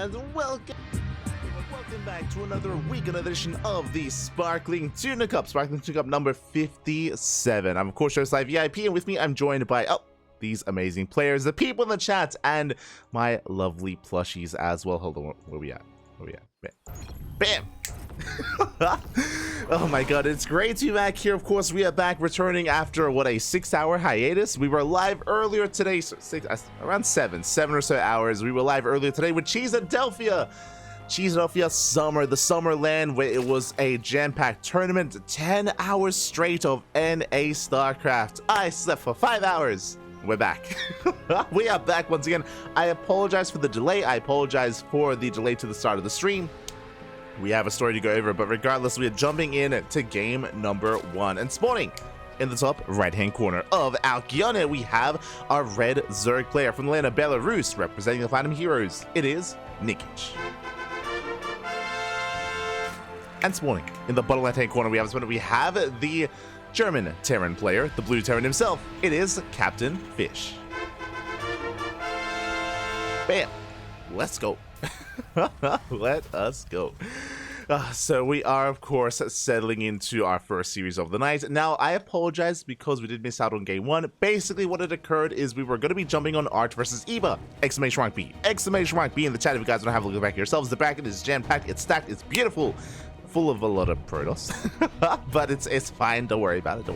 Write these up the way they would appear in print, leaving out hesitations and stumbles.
and welcome back to another weekend edition of the Sparkling Tuna Cup. Sparkling Tuna Cup number 57. I'm of course your Live VIP, and with me I'm joined by these amazing players, the people in the chat, and my lovely plushies as well. Hold on, where we at? Bam! Oh my god, it's great to be back here. Of course, we are back returning after what, a 6-hour hiatus. We were live earlier today, so around 7 or so hours. We were live earlier today with Cheeseadelphia Summer, the Summer Land, where it was a jam-packed tournament, 10 hours straight of NA StarCraft. I slept for 5 hours. We're back. We are back once again. I apologize for the delay. I apologize for the delay to the start of the stream. We have a story to go over, but regardless, we are jumping in to game number 1. And spawning in the top right-hand corner of Alkione, we have our red Zerg player from the land of Belarus, representing the Platinum Heroes. It is Nikich. And spawning in the bottom left-hand corner, we have the German Terran player, the blue Terran himself. It is Captainfisch. Bam! Let's go. Let us go. So we are, of course, settling into our first series of the night. Now, I apologize because we did miss out on game 1. Basically, what had occurred is we were going to be jumping on Art versus Eva! Exclamation rank B! Exclamation rank B in the chat if you guys want to have a look back yourselves. The bracket is jam-packed, it's stacked, it's beautiful. Full of a lot of Protoss. But it's fine, don't worry about it,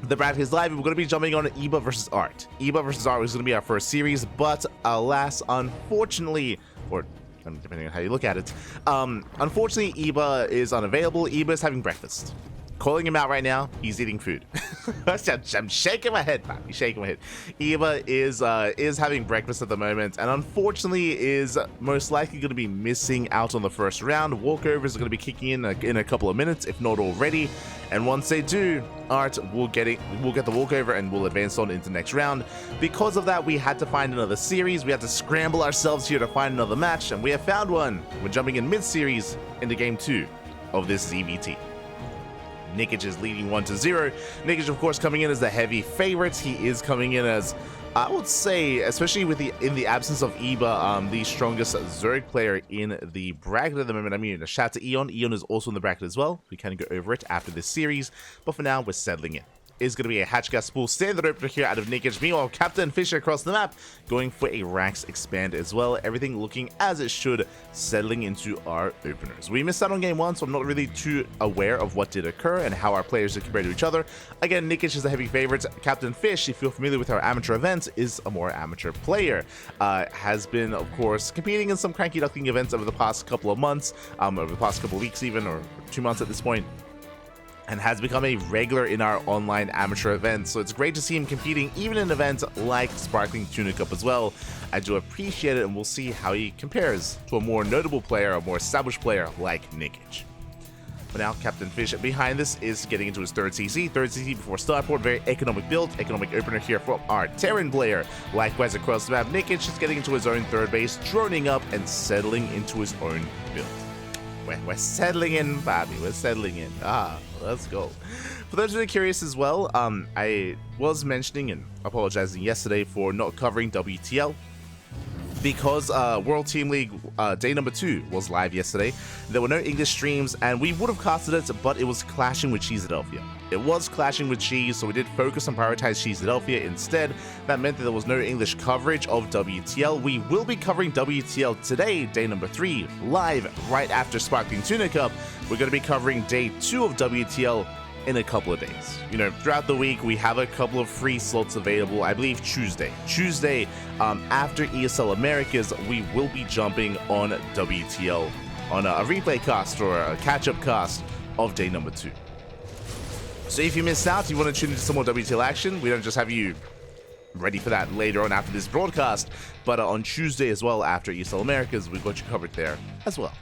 the bracket is live. We're going to be jumping on Eva versus Art. Eva versus Art was going to be our first series, but alas, unfortunately, or depending on how you look at it, unfortunately, Eva is unavailable. Eva is having breakfast. Calling him out right now, he's eating food. I'm shaking my head, man. He's shaking my head. Eva is having breakfast at the moment, and unfortunately is most likely going to be missing out on the first round. Walkovers are going to be kicking in a couple of minutes, if not already. And once they do, Art will get the walkover and will advance on into the next round. Because of that, we had to find another series. We had to scramble ourselves here to find another match, and we have found one. We're jumping in mid-series into game 2 of this ZvT. Nikich is leading 1-0. Nikich, of course, coming in as the heavy favorite. He is coming in as, I would say, especially in the absence of Eva, the strongest Zerg player in the bracket at the moment. I mean, a shout to Eon. Eon is also in the bracket as well. We can go over it after this series, but for now, we're settling in. Is going to be a Hatchgas spool standard opener here out of Nikich. Meanwhile, Captainfisch across the map going for a Rax expand as well. Everything looking as it should, settling into our openers. We missed out on game 1, so I'm not really too aware of what did occur and how our players are compared to each other. Again, Nikich is the heavy favorite. Captainfisch, if you're familiar with our amateur events, is a more amateur player. Has been, of course, competing in some Cranky Duckling events over the past couple of months, over the past couple of weeks even, or 2 months at this point, and has become a regular in our online amateur events. So it's great to see him competing even in events like Sparkling Tuna Cup as well. I do appreciate it, and we'll see how he compares to a more notable player, a more established player like Nikich. But now Captainfisch behind this is getting into his third CC before starport. Very economic build, economic opener here from our Terran player. Likewise across the map, Nikich is getting into his own third base, droning up and settling into his own build. We're settling in, Bobby. We're settling in. Let's go. For those who are curious as well, I was mentioning and apologizing yesterday for not covering WTL because World Team League day number 2 was live yesterday. There were no English streams, and we would have casted it, but it was clashing with Cheeseadelphia. It was clashing with Cheese, so we did focus and prioritize Cheeseadelphia instead. That meant that there was no English coverage of WTL. We will be covering WTL today, day number 3, live right after Sparkling Tuna Cup. We're going to be covering day 2 of WTL in a couple of days. You know, throughout the week, we have a couple of free slots available. I believe Tuesday, after ESL Americas, we will be jumping on WTL on a replay cast or a catch-up cast of day number 2. So if you missed out, you want to tune into some more WTL action, we don't just have you ready for that later on after this broadcast, but on Tuesday as well, after ESL Americas, we've got you covered there as well.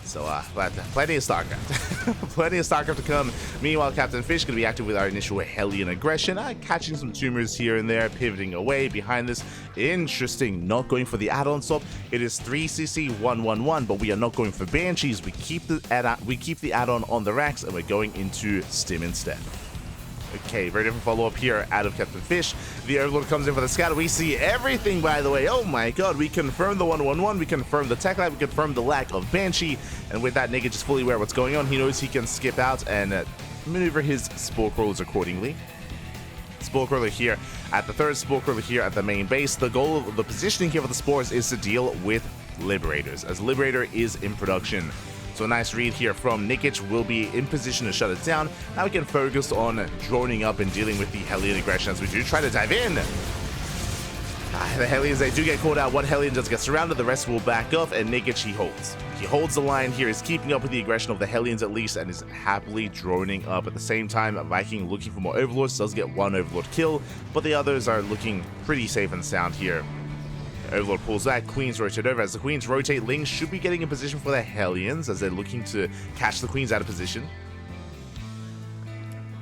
So, plenty of StarCraft. Plenty of StarCraft to come. Meanwhile, Captainfisch going to be active with our initial Hellion aggression, catching some tumors here and there, pivoting away behind this. Interesting, not going for the add-on swap. It is 3cc 111, but we are not going for Banshees. We keep the add-on on the racks, and we're going into Stim instead. Okay, very different follow-up here out of Captainfisch. The Overlord comes in for the scout. We see everything, by the way. Oh my god, we confirmed the 1-1-1, we confirmed the tech lag, we confirmed the lack of Banshee, and with that, Nikich is fully aware of what's going on. He knows he can skip out and maneuver his Spore Crawlers accordingly. Spore Crawler here at the third, Spore Crawler here at the main base. The goal of the positioning here for the Spores is to deal with Liberators, as Liberator is in production. So a nice read here from Nikich, will be in position to shut it down. Now we can focus on droning up and dealing with the Hellion aggression as we do try to dive in. The Hellions, they do get caught out. One Hellion just gets surrounded, the rest will back off, and Nikich, he holds. He holds the line here, is keeping up with the aggression of the Hellions at least, and is happily droning up. At the same time, Viking looking for more Overlords, does get one Overlord kill, but the others are looking pretty safe and sound here. Overlord pulls back, Queens rotate over. As the Queens rotate, Lings should be getting in position for the Hellions as they're looking to catch the Queens out of position.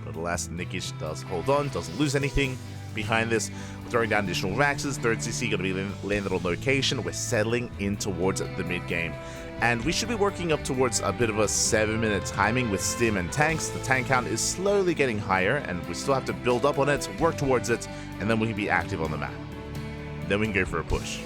But alas, Nikich does hold on, doesn't lose anything behind this. Throwing down additional Raxes, third CC going to be landed on location. We're settling in towards the mid-game. And we should be working up towards a bit of a 7-minute timing with Stim and tanks. The tank count is slowly getting higher, and we still have to build up on it, work towards it, and then we can be active on the map. Then we can go for a push.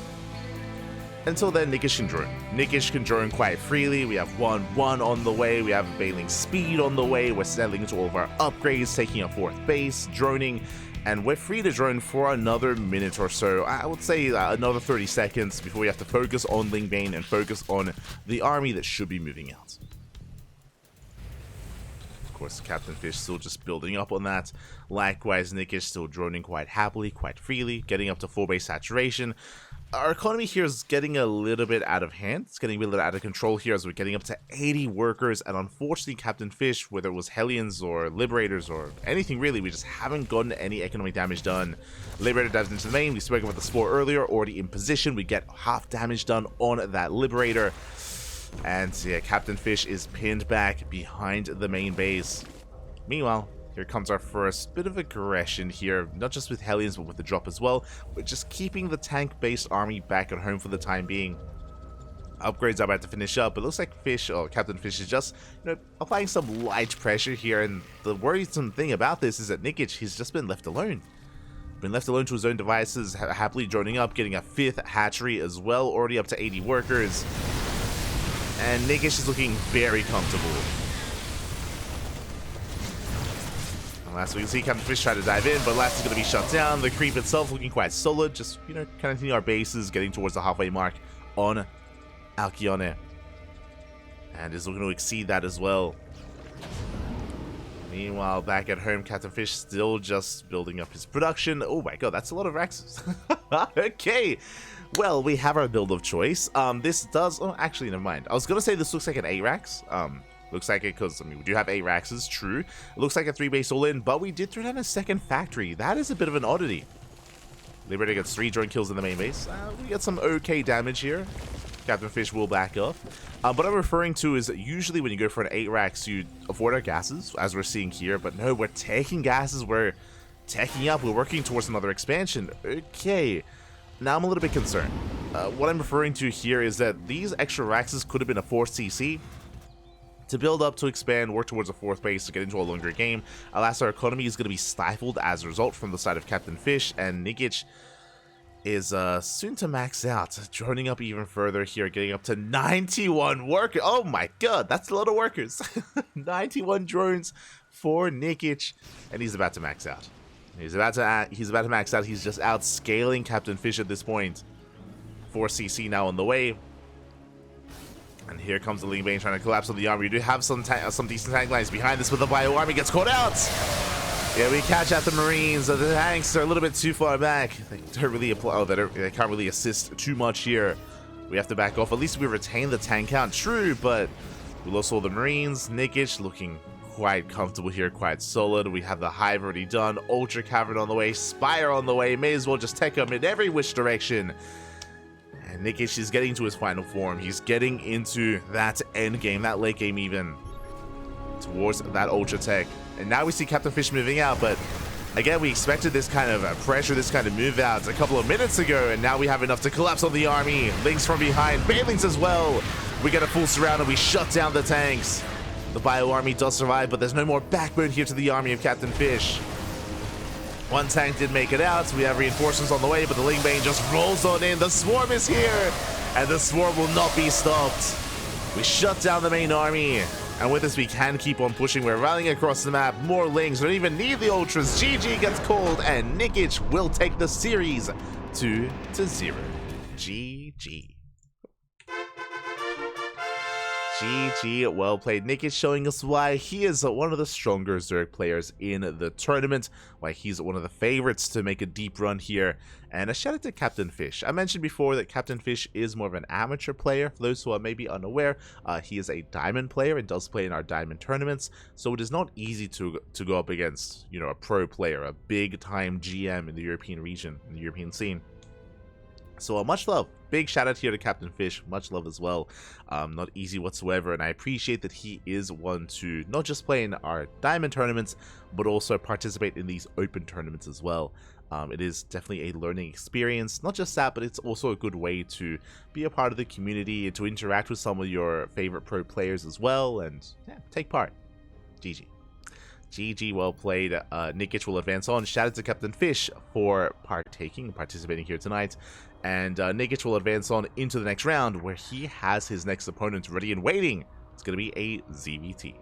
Until then, Nikich can drone. Nikich can drone quite freely. We have 1-1 on the way. We have Bailing Speed on the way. We're settling into all of our upgrades, taking a 4th base, droning, and we're free to drone for another minute or so. I would say another 30 seconds before we have to focus on Lingbane and focus on the army that should be moving out. Of course, Captainfisch still just building up on that. Likewise, Nikich still droning quite happily, quite freely, getting up to 4 base saturation. Our economy here is getting a little bit out of hand. It's getting a little out of control here as we're getting up to 80 workers, and unfortunately, Captainfisch, whether it was Hellions or Liberators or anything really, we just haven't gotten any economic damage done. Liberator dives into the main. We spoke about the Spore earlier, already in position. We get half damage done on that Liberator. And yeah, Captainfisch is pinned back behind the main base. Meanwhile, here comes our first bit of aggression here, not just with Hellions, but with the drop as well. We're just keeping the tank-based army back at home for the time being. Upgrades are about to finish up, but it looks like Captainfisch is just, applying some light pressure here. And the worrisome thing about this is that Nikich, he's just been left alone. Been left alone to his own devices, happily droning up, getting a 5th hatchery as well, already up to 80 workers. And Nikich is looking very comfortable. And last we can see Captainfisch try to dive in, but last is going to be shut down. The creep itself looking quite solid, just, connecting our bases, getting towards the halfway mark on Alcyone. And is looking to exceed that as well. Meanwhile, back at home, Captainfisch still just building up his production. Oh my god, that's a lot of Raxes. Okay. Well, we have our build of choice. This does... Oh, actually, never mind. I was going to say this looks like an 8-Rax. Looks like it because, we do have 8 Raxes, true. It looks like a 3-base all-in, but we did throw down a second factory. That is a bit of an oddity. Liberator gets 3 drone kills in the main base. We get some okay damage here. Captainfisch will back up. What I'm referring to is that usually when you go for an 8-Rax, you avoid our gases, as we're seeing here. But no, we're taking gases, we're teching up, we're working towards another expansion. Okay. Now I'm a little bit concerned. What I'm referring to here is that these extra Raxes could have been a 4th CC. To build up, to expand, work towards a 4th base, to get into a longer game. Alas, our economy is going to be stifled as a result from the side of Captainfisch, and Nikich is soon to max out, droning up even further here, getting up to 91 workers. Oh my god, that's a lot of workers. 91 drones for Nikich, and he's about to max out. He's about to max out. He's just outscaling Captainfisch at this point. 4 CC now on the way. And here comes the Lingbane trying to collapse on the army. We do have some decent tank lines behind this, but the Bio army gets caught out. Yeah, we catch out the Marines. The tanks are a little bit too far back. They don't really apply. Oh, they can't really assist too much here. We have to back off. At least we retain the tank count, true, but we lost all the Marines. Nikich looking quite comfortable here, quite solid. We have the Hive already done. Ultra Cavern on the way. Spire on the way. May as well just take them in every which direction. And Nikich is getting to his final form. He's getting into that end game, that late game even, towards that Ultra Tech. And now we see Captainfisch moving out, but again, we expected this kind of pressure, this kind of move out a couple of minutes ago, and now we have enough to collapse on the army. Lings from behind, Bailings as well. We get a full surround and we shut down the tanks. The Bio army does survive, but there's no more backbone here to the army of Captainfisch. One tank did make it out. We have reinforcements on the way, but the Ling Bane just rolls on in. The Swarm is here, and the Swarm will not be stopped. We shut down the main army, and with this we can keep on pushing. We're rallying across the map. More Lings. We don't even need the Ultras. GG gets called, and Nikich will take the series 2-0. GG. GG, well played. Nikich showing us why he is one of the stronger Zerg players in the tournament, why he's one of the favorites to make a deep run here. And a shout out to Captainfisch. I mentioned before that Captainfisch is more of an amateur player. For those who are maybe unaware, he is a diamond player and does play in our diamond tournaments, so it is not easy to go up against, you know, a pro player, a big time GM in the European region, in the European scene. So much love. Big shout out here to Captainfisch. Much love as well. Not easy whatsoever, and I appreciate that he is one to not just play in our diamond tournaments, but also participate in these open tournaments as well. It is definitely a learning experience. Not just that, but it's also a good way to be a part of the community and to interact with some of your favorite pro players as well, and yeah, take part. GG. GG, well played. Nikich will advance on. Shout out to Captainfisch for participating here tonight. And Nikich will advance on into the next round, where he has his next opponent ready and waiting. It's going to be a ZvT.